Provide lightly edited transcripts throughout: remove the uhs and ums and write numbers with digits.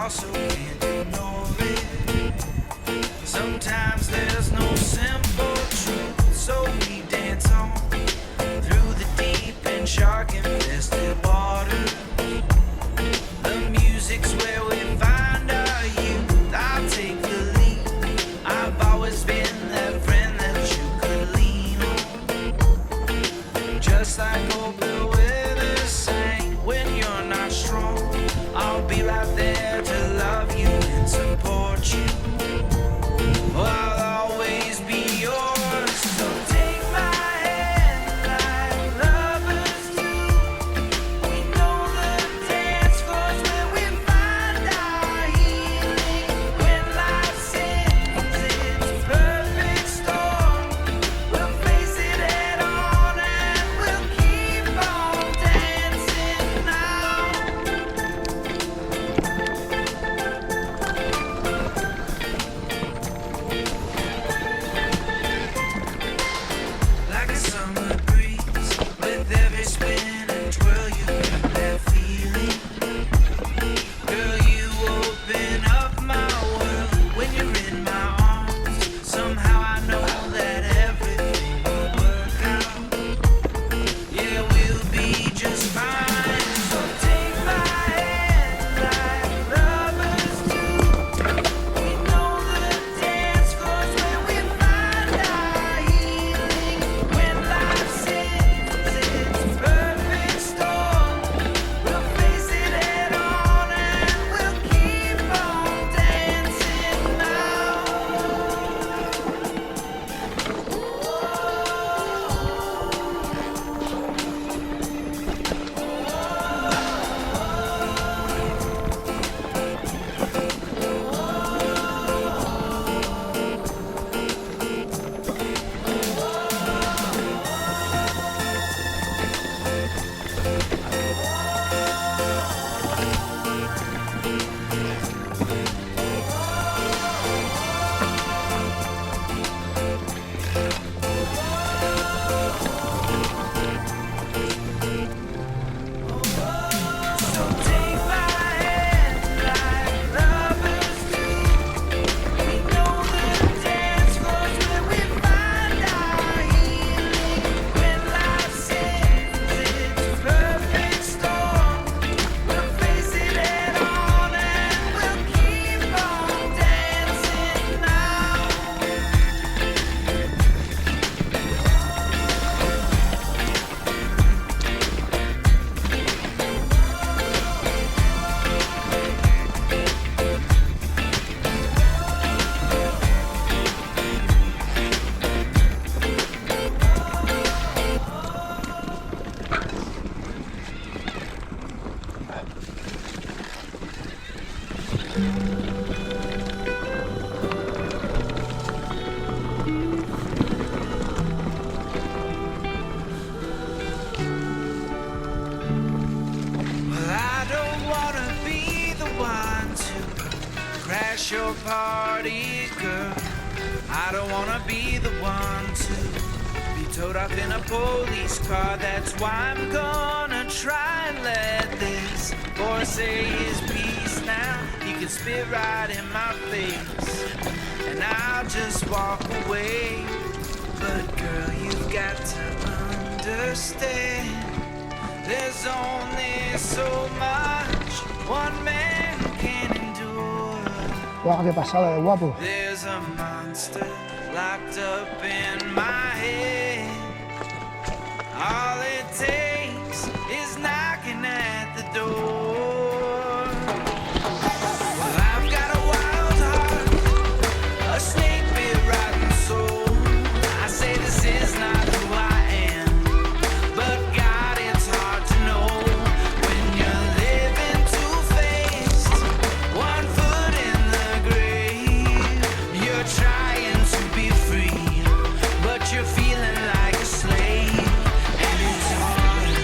also can't ignore it. Sometimes there's no simple truth, so we dance on through the deep and shark infested waters. The music's where we find our youth. I'll take the lead. I've always been that friend that you could lean on. Just like Oprah Winfrey sang, when you're not strong, I'll be right there to love you and support you. I'll always be yours. So take my hand like lovers do. We know the dance floor's where we find our healing. When life sends its perfect storm, we'll face it head on and we'll keep on dancing now. Like a summer breeze, with every spin and twirl, you got that feeling. Girl, you open up my world when you're in my arms. Somehow I know that everything will work out. Yeah, we'll be just fine. So take my hand like lovers do. We know the dance floor's where we find our healing. When life sends its perfect storm, we'll face it head on and we'll keep on dancing now. So take my hand like lovers do. We know the dance floor's where we find our healing. When life sends its perfect storm, we'll face it head on and we'll keep on dancing now. Well, I don't wanna be the one to crash your party, girl. I don't wanna be the one to be towed up in a police car. That's why I'm gonna try and let this boy say his piece now. He can spit right in my face, and I'll just walk away. But girl, you've got to understand, there's only so much one man can endure. Guau, qué pasada de guapo. There's a monster locked up in my head. All it takes is knocking at the door. Well, I've got a wild heart, a snake bit rotten soul. I say this is not who I am, but God, it's hard to know when you're living two-faced, one foot in the grave. You're trying to be free, but you're feeling like a slave, and it's hard.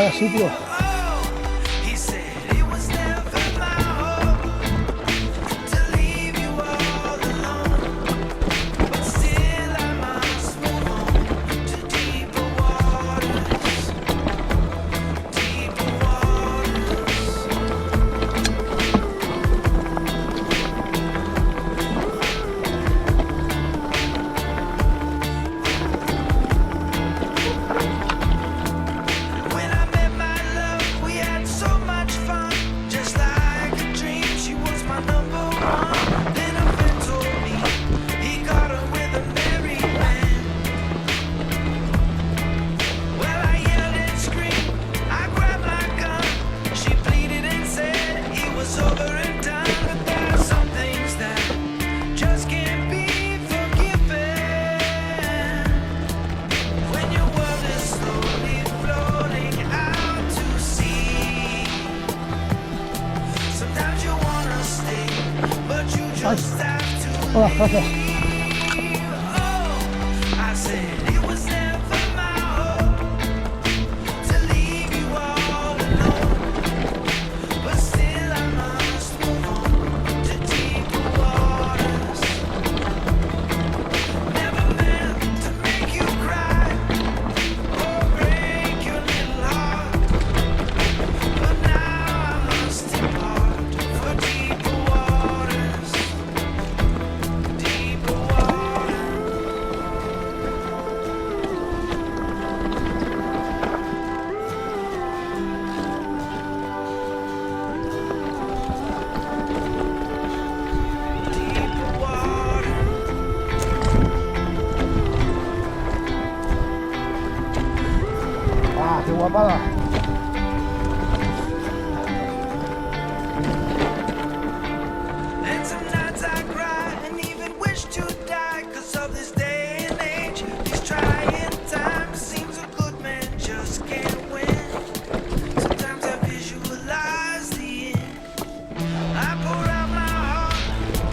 vaya sitio. Oh, he said it was never my hope to leave you all alone, but still I must move on to deeper waters, deeper waters. When I met my love, we had so much fun, just like a dream. She was my number one. Then a friend told me he got her with a married man. Well, I yelled and screamed, I grabbed my gun. She pleaded and said it was over and done. But there are some things that just can't be forgiven. When your world is slowly floating out to sea, sometimes you wanna stay, but you just have to Hola, gracias. leave. Oh, I said it was never my hope to leave you all alone, but still I must move on to deeper waters. Never meant to make you cry or break your little heart, but now I must depart for deeper waters, deeper waters. Deeper water. Ah, qué guapada. And some nights I cry and even wish to die 'cause of this day and age. These trying times seems a good man just can't win. Sometimes I visualize the end. I pour out my heart,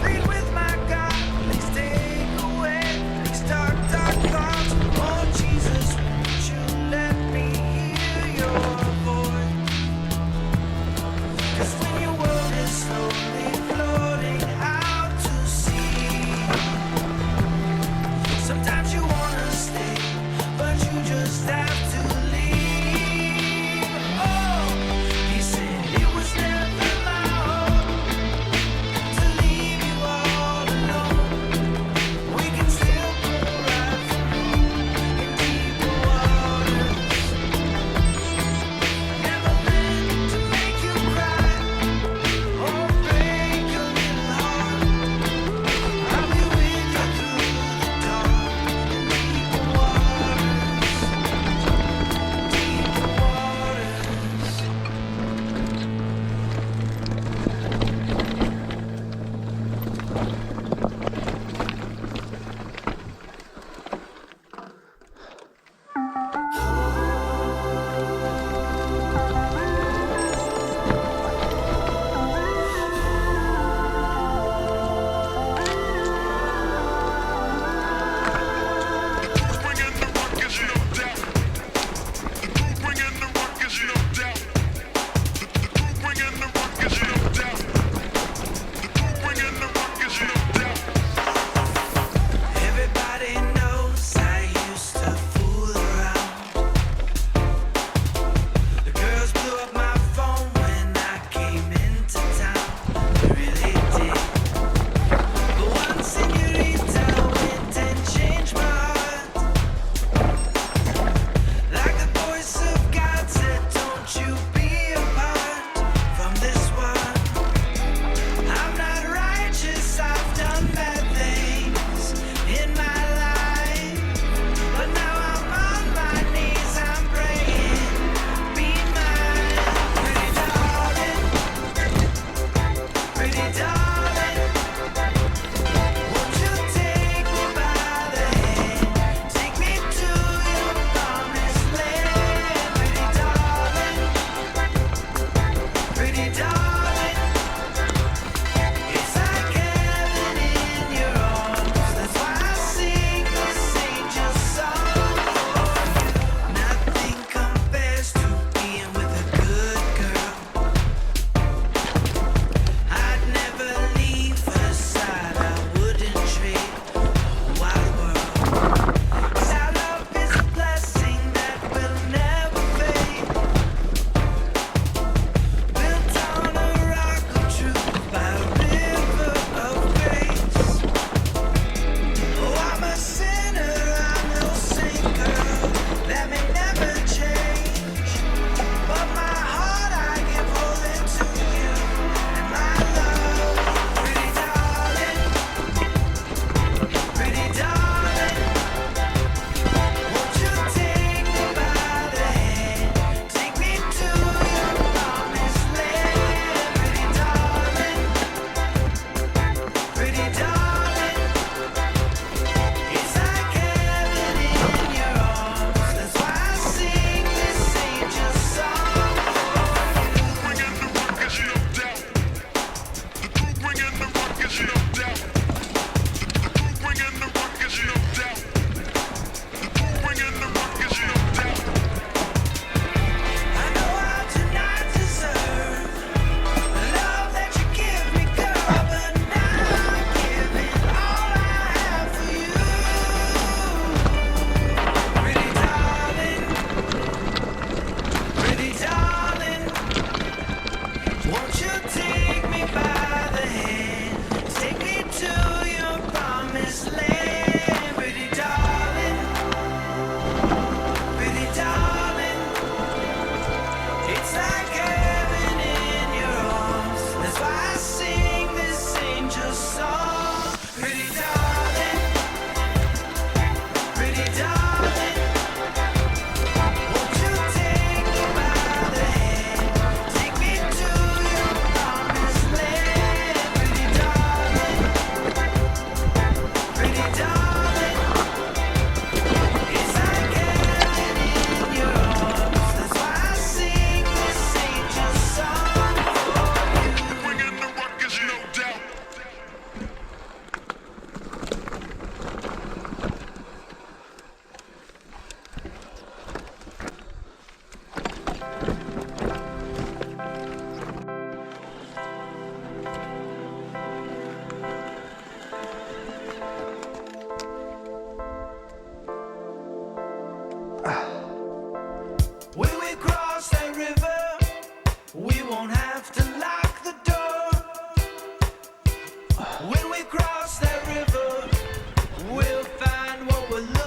plead with my God. Please take away these dark, dark thoughts. Oh Jesus, won't you let me hear your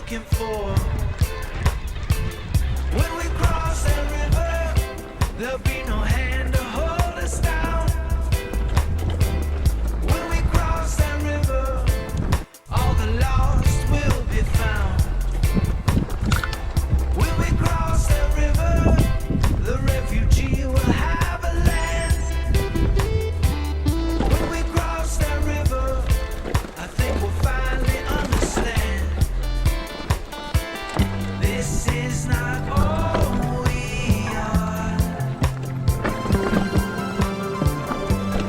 looking for. When we cross that river, there'll be no hand to hold us down. When we cross that river, all the lost will be found. When we cross that river, the refugee will have a land. When we cross that river, I think we'll finally understand. This is not all we are.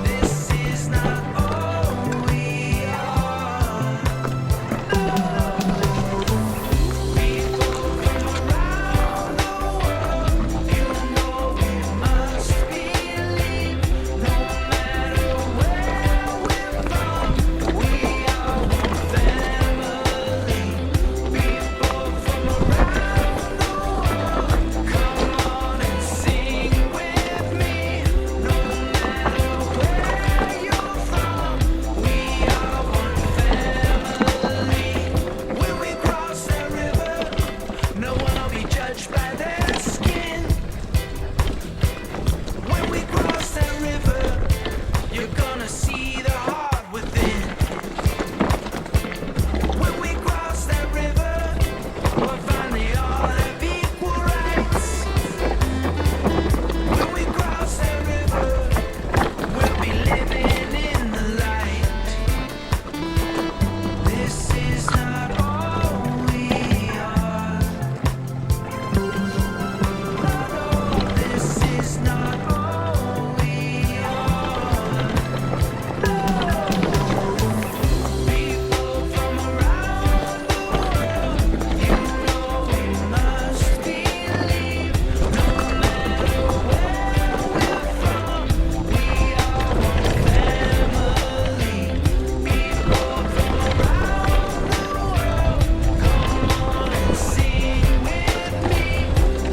This is not all we are. People from around the world, you know we must believe. No matter where we're from, we are one family. People from around the world, come on and sing with me. No matter where you're from, we are one family. When we cross that river, no one will be judged by their skin. When we cross that river, you're gonna see the heart within. When we cross that river, we'll finally all have equal rights. When we cross that river, we'll be living in the light. This is not all we are. No, this is not all we are. People from around the world, you know we must believe. No matter where we're from, we are one family. People from around the world, come on and sing with me.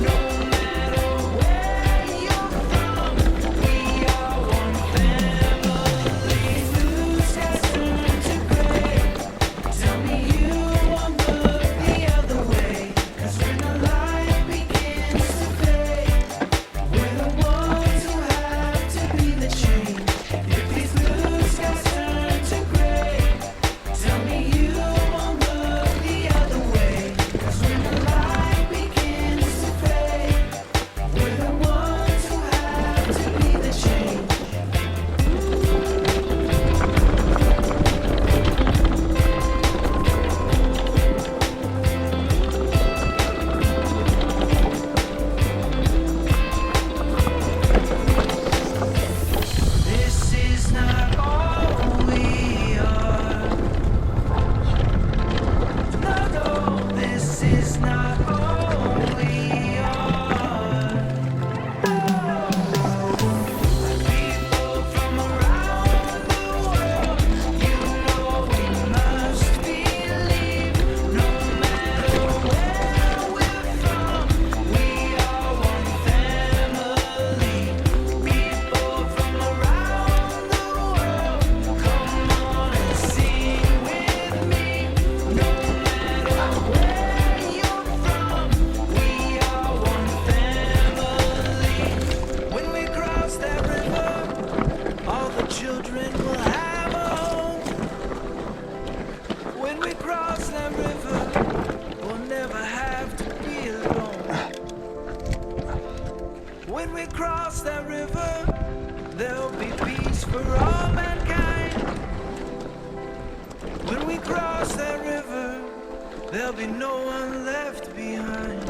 No matter where you're from, we are one family. Blue skies turn to gray. Tell me you won't look the other way. 'Cause when the light begins to fade, we're the ones who have to be the change. If these blue skies turn to gray, tell me you won't look the other way. 'Cause when the light begins to fade, we're the ones who have to be the change. This is not all we are. No, this is not all we are. People from around the world, you know we must believe. No matter where we're from, we are one family. People from around the world, come on and sing with me. No matter where you're from, we are one family. When we cross that river, all the children will have a home. When we cross that river, we'll never have to be alone. When we cross that river, there'll be peace for all mankind. When we cross that river, there'll be no one left behind.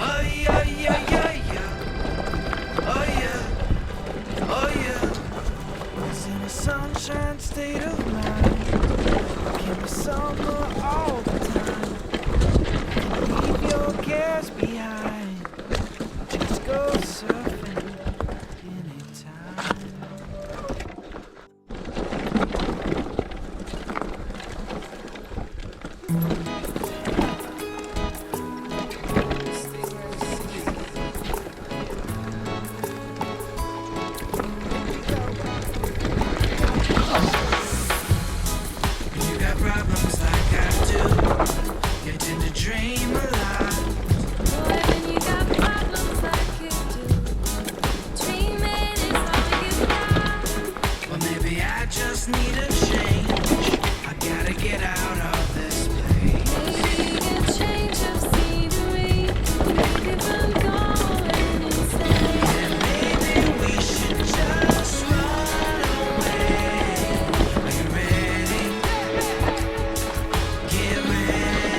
Oh yeah, yeah, yeah, yeah. Oh yeah, oh yeah. It's in a sunshine state of mind. Can be summer all the time. Leave your cares behind. Just go surfing anytime. You got problems like I do. You tend to dream a lot. Boy, when you got problems like you do, dreaming is all you got. Well, maybe I just need a change. I gotta get out of this place. Maybe a change of scenery, keep from going insane. And maybe we should just run away. Are you ready? Get ready.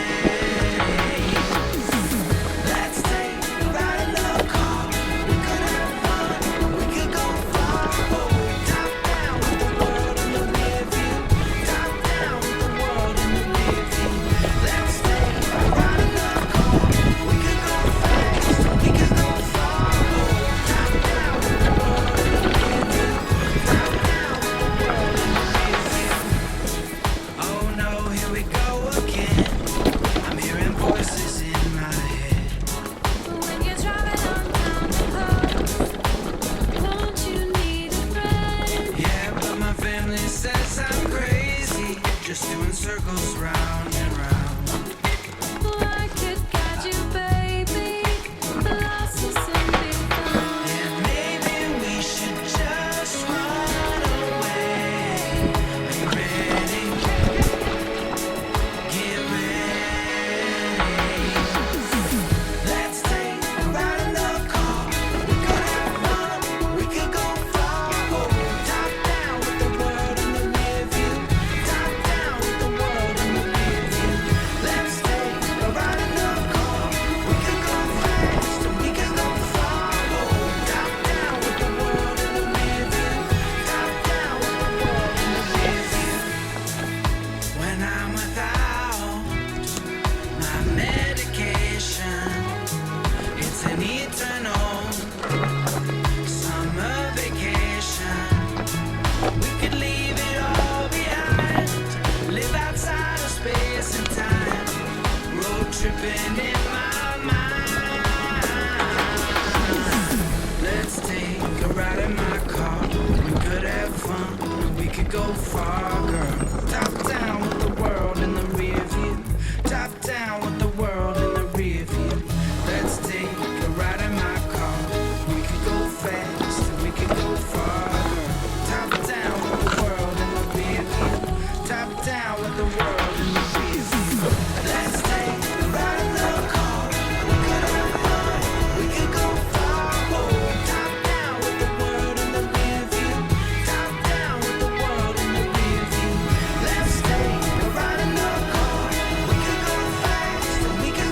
Let's take a ride in the car. We could have fun. We could go far. Oh, top down with the world in the rear view. Top down with the world in the rear view. Let's take a ride in the car. We could go fast. We could go far. Oh, top down with the world in the rear view. Top down with the world in the rear view. Oh no, here we go again. I'm hearing voices in my head. When you're driving on down the coast, don't you need a friend? Yeah, but my family says I'm crazy, just doing circles round and round. Well, I could guide you, baby. Lost will soon be found. And maybe we should just run away. Are you ready? Get ready. Let's take a ride in the car. We could have fun. We could go far. Oh, top down with the world in the rear view. Top down with the world in the rear view. Let's take a ride in the car. We could go fast and we could go far. Oh, top down with the world in the rear view. Top down with the world in the rear view. When I'm without my medication, it's an eternal summer vacation. We could leave it all behind, live outside of space and time, road tripping in my mind. Let's take a ride in my car. We could have fun, we could go far, girl. Top down with the world in the rear view. Top down with the world in the rear view. Let's take a ride in my car. We could go fast and we could go far, girl. Top down with the world in the rear view. Top down with the world in the rear view. Let's take a ride in the car. We could have fun. We could go far. Oh, top down with the world in the rear view. Top down with the world in the rear view. Let's take a ride in the car. We could go fast and we could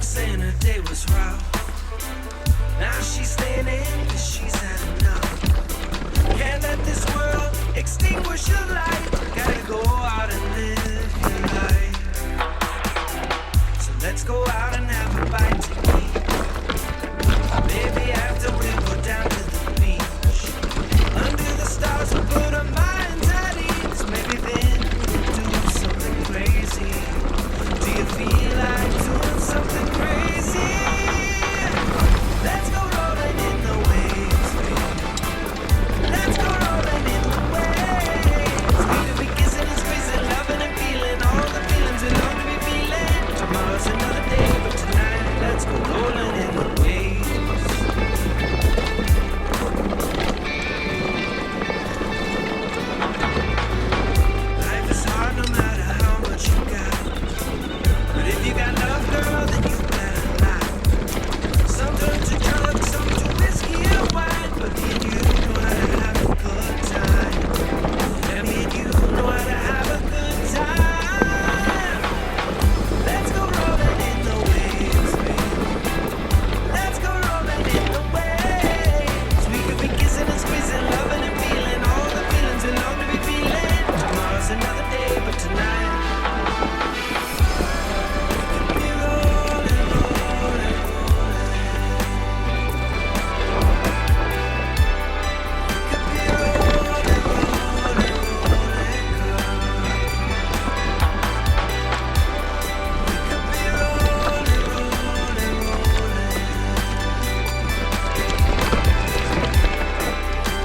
work saying her day was rough. Now she's staying in 'cause she's had enough. Can't let this world extinguish your light. Gotta go out and live your life. So let's go out and have a bite to eat. Maybe after we'll go down to the beach. Under the stars we'll put our minds at ease. Maybe then we'll do something crazy. Do you feel like doing something crazy? Let's go rolling in the waves, baby. Let's go rolling in the waves. We could be kissing and squeezing, loving and feeling all the feelings we long to be feeling. Tomorrow's another day, but tonight let's go rolling in the waves. Life is hard no matter how much you got. But if you got love, girl, then you better lie. Some turn to drugs, some to whiskey and wine. But me and you know how to have a good time. And me and you know how to have a good time. Let's go rolling in the waves, baby. Let's go rolling in the waves. We could be kissing and squeezing, loving and feeling all the feelings we long to be feeling. Tomorrow's another day, but tonight we rolling, rolling, rolling. Could be rolling, rolling, rolling, girl. We could be rolling, rolling, rolling.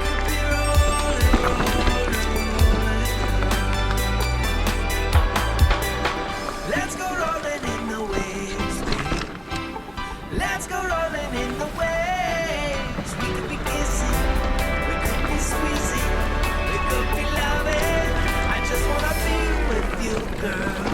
Could be rolling, rolling, rolling. Let's go rolling in the waves, baby. Let's go rolling in the waves. We could be kissing, we could be squeezing, we could be loving. I just wanna be with you, girl.